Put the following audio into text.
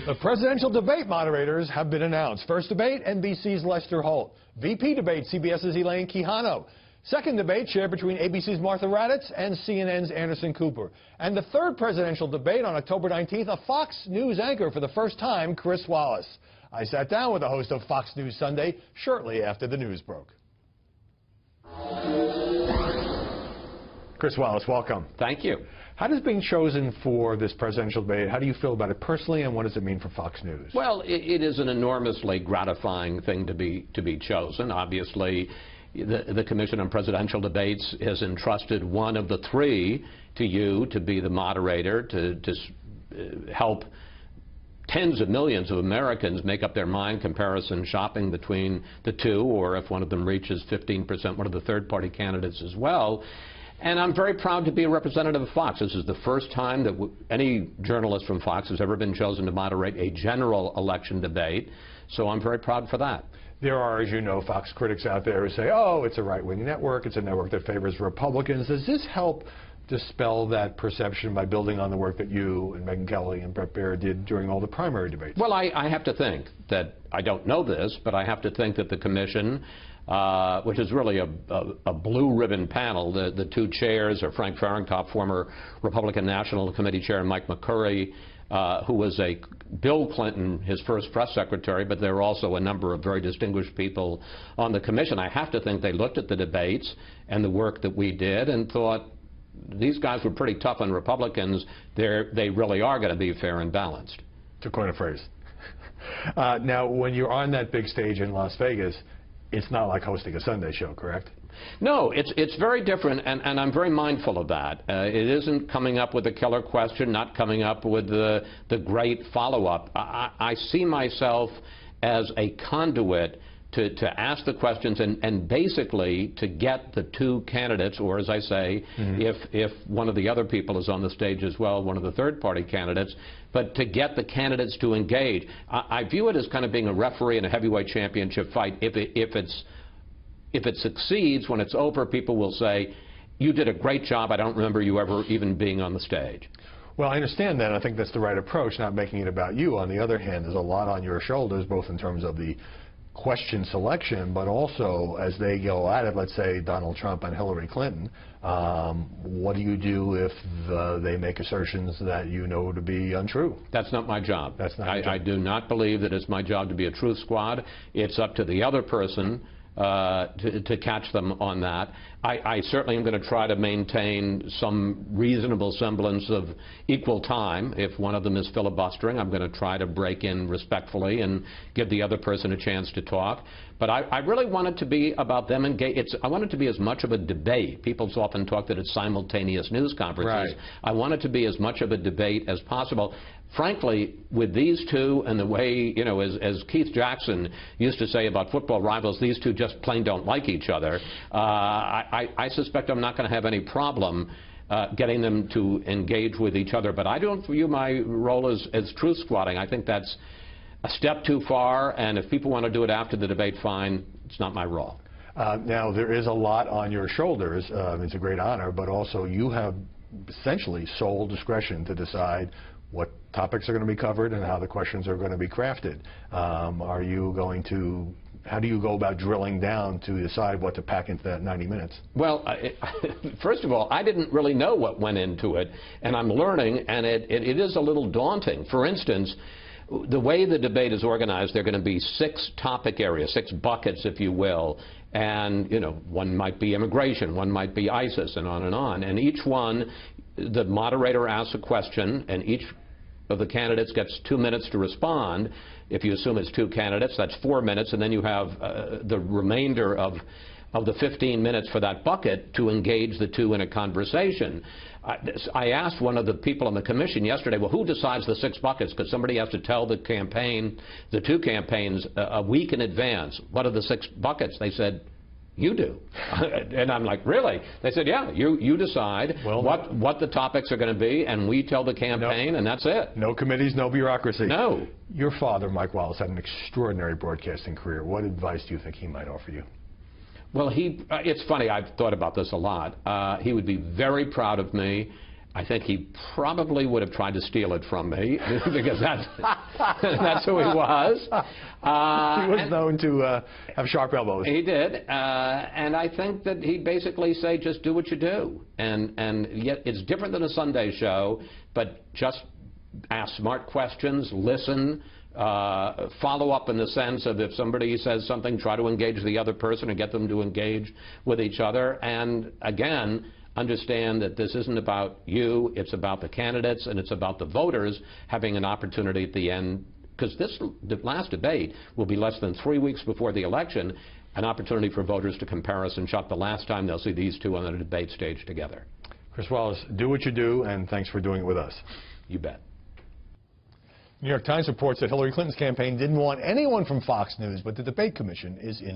The presidential debate moderators have been announced. First debate, NBC's Lester Holt. VP debate, CBS's Elaine Quijano. Second debate, shared between ABC's Martha Raddatz and CNN's Anderson Cooper. And the third presidential debate on October 19th, a Fox News anchor for the first time, Chris Wallace. I sat down with the host of Fox News Sunday shortly after the news broke. Chris Wallace, welcome. Thank you. How does being chosen for this presidential debate, how do you feel about it personally, and what does it mean for Fox News? Well, it is an enormously gratifying thing to be chosen. Obviously, the Commission on Presidential Debates has entrusted one of the three to you to be the moderator, to help tens of millions of Americans make up their mind comparison shopping between the two, or if one of them reaches 15%, one of the third-party candidates as well. And I'm very proud to be a representative of Fox. This is the first time that any journalist from Fox has ever been chosen to moderate a general election debate, so I'm very proud for that. There are, as you know, Fox critics out there who say, oh, it's a right-wing network, it's a network that favors Republicans. Does this help dispel that perception by building on the work that you and Megyn Kelly and Bret Baier did during all the primary debates? Well, I have to think that, I don't know this, but I have to think that the Commission, which is really a blue ribbon panel. The two chairs are Frank Farringtop, former Republican National Committee Chair, and Mike McCurry, who was Bill Clinton, his first press secretary, but there are also a number of very distinguished people on the Commission. I have to think they looked at the debates and the work that we did and thought, these guys were pretty tough on Republicans. They really are going to be fair and balanced. To coin a phrase. Now, when you're on that big stage in Las Vegas, it's not like hosting a Sunday show, correct? No, it's very different, and I'm very mindful of that. It isn't coming up with a killer question, not coming up with the great follow-up. I see myself as a conduit to ask the questions and basically to get the two candidates, or as I say, if one of the other people is on the stage as well, one of the third-party candidates, but to get the candidates to engage. I view it as kind of being a referee in a heavyweight championship fight. If it succeeds, when it's over, people will say, you did a great job, I don't remember you ever even being on the stage. Well, I understand that. I think that's the right approach, not making it about you. On the other hand, there's a lot on your shoulders, both in terms of the question selection, but also as they go at it, let's say Donald Trump and Hillary Clinton, what do you do if they make assertions that you know to be untrue? That's not my job. That's not your job. I do not believe that it's my job to be a truth squad. It's up to the other person to catch them on that. I certainly am going to try to maintain some reasonable semblance of equal time. If one of them is filibustering, I'm going to try to break in respectfully and give the other person a chance to talk. But I really want it to be about them engaged. I want it to be as much of a debate. People often talk that it's simultaneous news conferences. Right. I want it to be as much of a debate as possible. Frankly, with these two and the way, you know, as Keith Jackson used to say about football rivals, these two just plain don't like each other. I suspect I'm not going to have any problem getting them to engage with each other. But I don't view my role as truth squatting. I think that's a step too far, and if people want to do it after the debate, fine. It's not my role. Now, there is a lot on your shoulders. It's a great honor, but also you have essentially sole discretion to decide what topics are going to be covered and how the questions are going to be crafted. Are you going to, how do you go about drilling down to decide what to pack into that 90 minutes? Well, first of all, I didn't really know what went into it, and I'm learning, and it is a little daunting. For instance, the way the debate is organized, there are going to be 6 topic areas, 6 buckets, if you will. And, you know, one might be immigration, one might be ISIS, and on and on. And each one, the moderator asks a question, and each of the candidates gets 2 minutes to respond. If you assume it's 2 candidates, that's 4 minutes, and then you have the remainder of the 15 minutes for that bucket to engage the two in a conversation. I asked one of the people on the commission yesterday, well, who decides the 6 buckets? Because somebody has to tell the campaign, the 2 campaigns, a week in advance. What are the 6 buckets? They said, you do. And I'm like, really? They said, yeah, you decide what the topics are going to be, and we tell the campaign, and that's it. No committees, no bureaucracy. No. Your father, Mike Wallace, had an extraordinary broadcasting career. What advice do you think he might offer you? Well, it's funny, I've thought about this a lot. He would be very proud of me. I think he probably would have tried to steal it from me because that's who he was. He was known to have sharp elbows. He did, and I think that he'd basically say, just do what you do. And yet it's different than a Sunday show, but just ask smart questions, listen, follow up in the sense of if somebody says something, try to engage the other person and get them to engage with each other. And again, understand that this isn't about you, it's about the candidates, and it's about the voters having an opportunity at the end, because the last debate will be less than 3 weeks before the election, an opportunity for voters to compare us and shop the last time they'll see these two on the debate stage together. Chris Wallace, do what you do, and thanks for doing it with us. You bet. New York Times reports that Hillary Clinton's campaign didn't want anyone from Fox News, but the debate commission is in.